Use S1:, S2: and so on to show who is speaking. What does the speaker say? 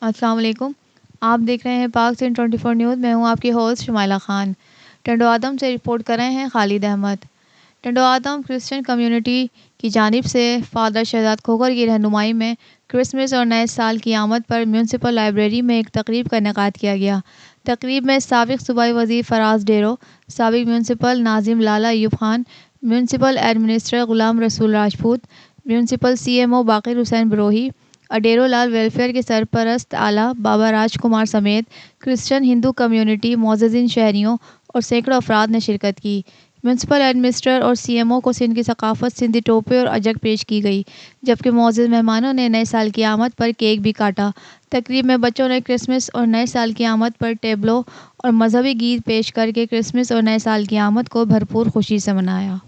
S1: अस्सलाम वालेकुम। आप देख रहे हैं पाक सिंह 24 न्यूज़। मैं हूं आपकी होस्ट शुमाइला खान। टंडो आदम से रिपोर्ट कर रहे हैं खालिद अहमद। टंडो आदम क्रिश्चियन कम्युनिटी की जानिब से फादर शहजाद खोखर की रहनुमाई में क्रिसमस और नए साल की आमद पर म्यूनसिपल लाइब्रेरी में एक तकरीब का इनेकाद किया गया। तकरीब में साबिक़ सूबाई वज़ीर फराज डेरो, साबिक़ म्यूनसिपल नाज़िम Lala Ayub Khan, municipal administrator Ghulam Rasool Rajput, municipal CMO Baqir Hussain Barohi, Adero Lal welfare के सरपरस्त आला बाबा राजकुमार समेत क्रिश्चियन हिंदू कम्युनिटी, मोअज़्ज़िज़ीन, शहरियों और सैकड़ों अफराद ने शिरकत की। म्यूनसिपल एडमिनिस्ट्रेटर और सीएमओ को सिंध की सकाफत सिंधी टोपे और अजक पेश की गई, जबकि मुअज़्ज़िज़ मेहमानों ने नए साल की आमद पर केक भी काटा। तकरीब में बच्चों ने क्रिसमस और नए साल की आमद पर टैब्लो और मजहबी गीत पेश करके क्रिसमस और नए साल की आमद को भरपूर खुशी से मनाया।